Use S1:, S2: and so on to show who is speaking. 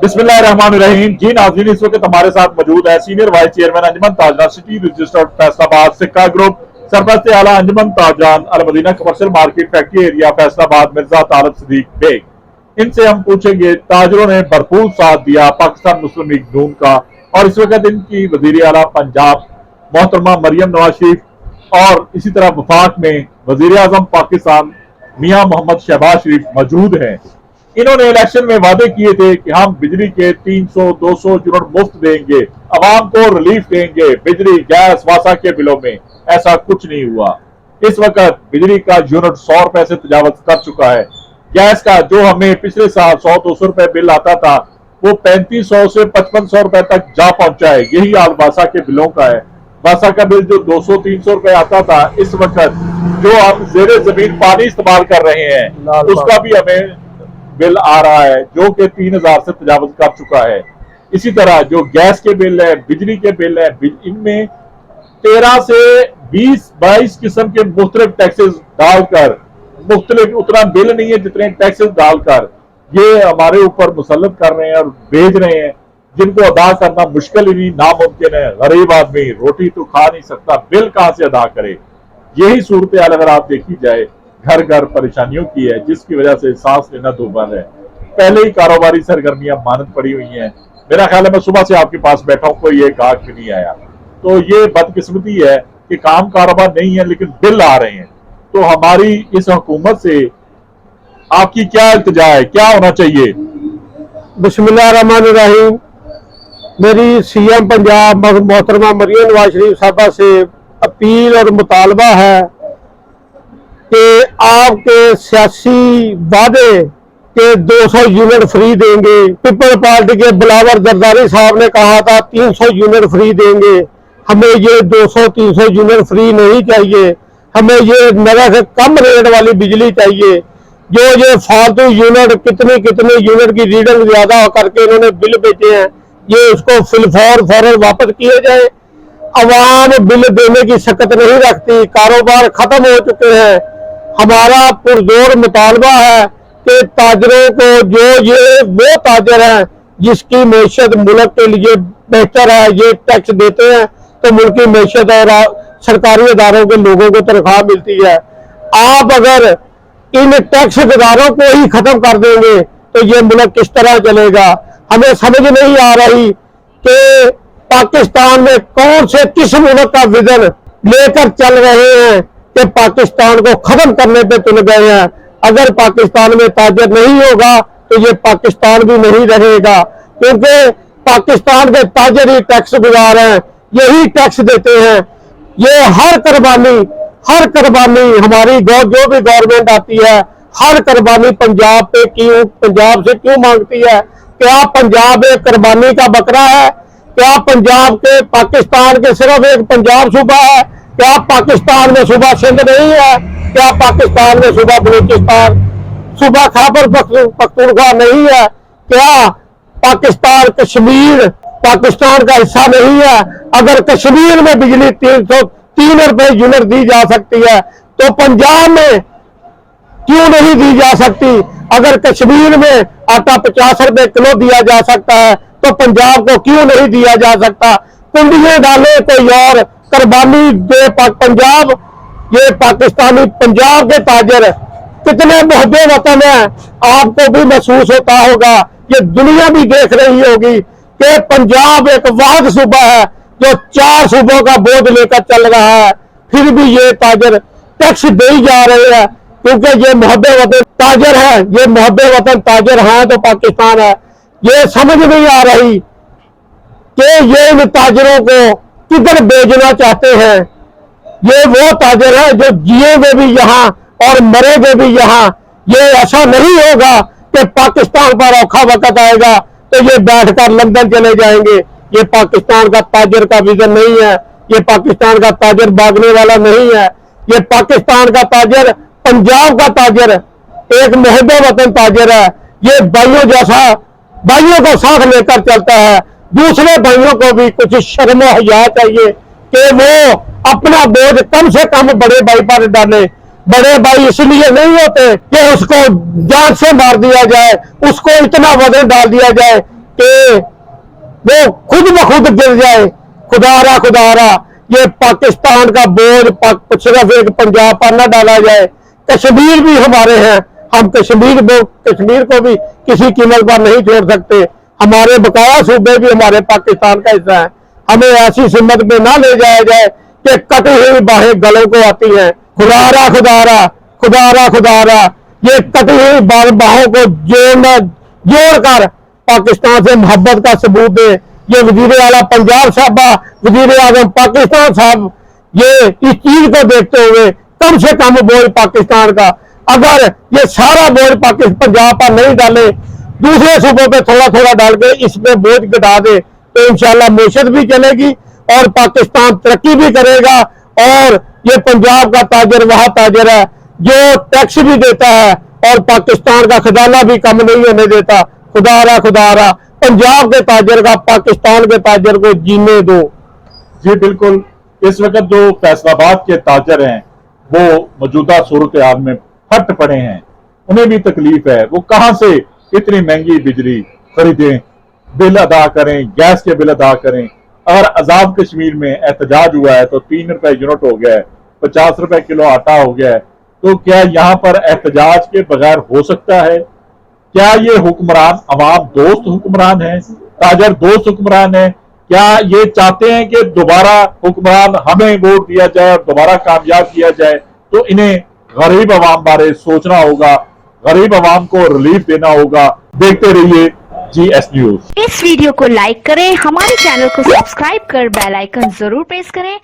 S1: बिस्मिल्लाहिर्रहमानिर्रहीम। जी नाज़रीन, इस वक्त हमारे साथ मौजूद है senior vice chairman Anjuman Tajiran city registered Faisalabad Sikka group, सरपरस्त आला Anjuman Tajiran Al Madina commercial market factory area Faisalabad, Mirza Talib Siddique Baig. इनसे हम पूछेंगे, ताजरों ने भरपूर साथ दिया पाकिस्तान मुस्लिम लीग नून का, और इस वक्त इनकी वजीर आला पंजाब मोहतरमा मरियम नवाज शरीफ और इसी तरह वफाक में वजीर आजम पाकिस्तान मियां मोहम्मद शहबाज शरीफ मौजूद हैं। इन्होंने इलेक्शन में वादे किए थे कि हम बिजली के 300-200 यूनिट मुफ्त देंगे, आवाम को रिलीफ देंगे बिजली गैस वासा के बिलों में। ऐसा कुछ नहीं हुआ। इस वक्त बिजली का यूनिट 100 रुपए से तजावज कर चुका है। गैस का जो हमें पिछले साल 100-200 रुपए बिल आता था, वो 3500 से 5500 रुपए तक जा पहुंचा है। यही हाल वासा के बिलों का है। वासा का बिल जो 200-300 रुपए आता था, इस वक्त जो हम जेरे जमीन पानी इस्तेमाल कर रहे हैं, उसका भी हमें बिल आ रहा है जो कि 3000 से तजावज कर चुका है। इसी तरह जो गैस के बिल है, बिजली के बिल है, इनमें 13 से 20-22 किस्म के मुख्तलिफ टैक्सेस डालकर, मुख्तलिफ उतना बिल नहीं है जितने टैक्सेस डालकर ये हमारे ऊपर मुसल्लत कर रहे हैं और भेज रहे हैं, जिनको अदा करना मुश्किल ही नहीं, नामुमकिन है। गरीब आदमी रोटी तो खा नहीं सकता, बिल कहां से अदा करे। यही सूरत हाल अगर आप देखी जाए, घर घर परेशानियों की है, जिसकी वजह से सांस लेना दुर्बल है। पहले ही कारोबारी सरगर्मियां मानद पड़ी हुई हैं। मेरा ख्याल है मैं सुबह से आपके पास बैठा हूं, कोई एक गाहक भी नहीं आया। तो ये बदकिस्मती है कि काम कारोबार नहीं है लेकिन बिल आ रहे हैं। तो हमारी इस हुकूमत से आपकी क्या इल्तिजा है, क्या होना चाहिए?
S2: बिस्मिल्लाहिर्रहमानिर्रहीम। मेरी सीएम पंजाब मोहतरमा मरियम नवाज शरीफ साहबा से अपील और मुतालबा है कि आपके सियासी वादे के 200 यूनिट फ्री देंगे। पीपल पार्टी के बिलावर जरदारी साहब ने कहा था 300 यूनिट फ्री देंगे। हमें ये 200-300 यूनिट फ्री नहीं चाहिए, हमें ये नगर से कम रेट वाली बिजली चाहिए। जो ये फालतू यूनिट कितने यूनिट की रीडिंग ज्यादा करके इन्होंने बिल भेजे हैं, ये उसको फौरन वापस किए जाए। अवाम बिल देने की शक्ति नहीं रखती, कारोबार खत्म हो चुके हैं। हमारा पुरजोर मुतालबा है कि ताजरों को, जो ये वो ताजर हैं जिसकी मैशत मुल्क के लिए बेहतर है, ये टैक्स देते हैं तो मुल्क की मैशत और सरकारी इदारों के लोगों को तनख्वाह मिलती है। आप अगर इन टैक्स इदारों को ही खत्म कर देंगे तो ये मुल्क किस तरह चलेगा? हमें समझ नहीं आ रही कि पाकिस्तान में कौन से किस मुल्क का विजन लेकर चल रहे हैं कि पाकिस्तान को खत्म करने पे तुल गए हैं। अगर पाकिस्तान में ताजर नहीं होगा तो ये पाकिस्तान भी नहीं रहेगा, क्योंकि पाकिस्तान के ताजर ही टैक्स गुजार हैं, यही टैक्स देते हैं। ये हर कुर्बानी हमारी जो भी गवर्नमेंट आती है, हर कुर्बानी पंजाब से क्यों मांगती है? क्या पंजाब एक कुर्बानी का बकरा है? क्या पंजाब के पाकिस्तान के सिर्फ एक पंजाब सूबा है? क्या पाकिस्तान में सूबा सिंध नहीं है? क्या पाकिस्तान में सूबा बलूचिस्तान, सूबा खैबर पख्तूनख्वा नहीं है? क्या पाकिस्तान कश्मीर पाकिस्तान का हिस्सा नहीं है? अगर कश्मीर में बिजली 303 रुपए यूनिट दी जा सकती है तो पंजाब में क्यों नहीं दी जा सकती? अगर कश्मीर में आटा 50 रुपए किलो दिया जा सकता है तो पंजाब को क्यों नहीं दिया जा सकता? कुंडियां डाले कोई और, कुर्बानी दे पंजाब। ये पाकिस्तानी पंजाब के ताजर कितने मुहब्बे वतन है, आपको भी महसूस होता होगा, ये दुनिया भी देख रही होगी कि पंजाब एक वाहिद सूबा है जो 4 सूबों का बोझ लेकर चल रहा है। फिर भी ये ताजर टैक्स दे ही जा रहे हैं, क्योंकि ये मुहब्बे वतन ताजर है। ये मुहब्बे वतन ताजर है तो पाकिस्तान है। ये समझ नहीं आ रही कि ये इन ताजरों को किधर भेजना चाहते हैं। ये वो ताजर है जो जिएंगे भी यहाँ और मरेंगे भी यहाँ। ये ऐसा नहीं होगा कि पाकिस्तान पर औखा वक्त आएगा तो ये बैठकर लंदन चले जाएंगे। ये पाकिस्तान का ताजर का विजन नहीं है, ये पाकिस्तान का ताजर भागने वाला नहीं है। ये पाकिस्तान का ताजर पंजाब का ताजर एक मुहब्बे वतन ताजर है। ये भाइयों को साथ लेकर चलता है। दूसरे भाइयों को भी कुछ शर्म हया चाहिए कि वो अपना बोझ कम से कम बड़े भाई पर डाले। बड़े भाई इसलिए नहीं होते कि उसको जान से मार दिया जाए, उसको इतना वजन डाल दिया जाए کہ وہ خود بخود گر جائے. خدا را یہ پاکستان کا بوجھ صرف ایک پنجاب پر نہ ڈالا جائے. کشمیر بھی ہمارے ہیں, ہم کشمیر کو بھی کسی قیمت پر نہیں چھوڑ سکتے. ہمارے بقایا صوبے بھی ہمارے پاکستان کا حصہ ہیں. ہمیں ایسی سمت میں نہ لے جایا جائے کہ کٹی ہوئی باہیں گلوں کو آتی ہیں. خدا را یہ کٹی ہوئی باہوں کو جوڑ کر پاکستان سے محبت کا ثبوت دے. یہ وزیر اعلیٰ پنجاب صاحبہ, وزیر اعظم پاکستان صاحب, یہ اس چیز کو دیکھتے ہوئے کم سے کم بوجھ پاکستان کا, اگر یہ سارا بوجھ پنجاب پر نہیں ڈالے, دوسرے صوبوں پہ تھوڑا تھوڑا ڈال کے اس پہ بوجھ گھٹا دے, تو انشاءاللہ معیشت بھی چلے گی اور پاکستان ترقی بھی کرے گا. اور یہ پنجاب کا تاجر وہاں تاجر ہے جو ٹیکس بھی دیتا ہے اور پاکستان کا خزانہ بھی کم نہیں ہونے دیتا. خدا را پنجاب کے تاجر کا پاکستان کے تاجر کو جینے دو.
S1: جی بالکل, اس وقت جو فیصل آباد کے تاجر ہیں وہ موجودہ صورتحال میں پھٹ پڑے ہیں, انہیں بھی تکلیف ہے. وہ کہاں سے اتنی مہنگی بجلی خریدیں, بل ادا کریں, گیس کے بل ادا کریں. اگر آزاد کشمیر میں احتجاج ہوا ہے تو 3 روپے یونٹ ہو گیا ہے, 50 روپے کلو آٹا ہو گیا ہے, تو کیا یہاں پر احتجاج کے بغیر ہو سکتا ہے؟ کیا یہ حکمران عوام دوست حکمران ہیں, تاجر دوست حکمران ہیں؟ کیا یہ چاہتے ہیں کہ دوبارہ حکمران ہمیں ووٹ دیا جائے اور دوبارہ کامیاب کیا جائے؟ تو انہیں غریب عوام بارے سوچنا ہوگا, غریب عوام کو ریلیف دینا ہوگا. دیکھتے رہیے جی ایس نیوز.
S3: اس ویڈیو کو لائک کریں, ہمارے چینل کو سبسکرائب کر بیل آئیکن ضرور پریس کریں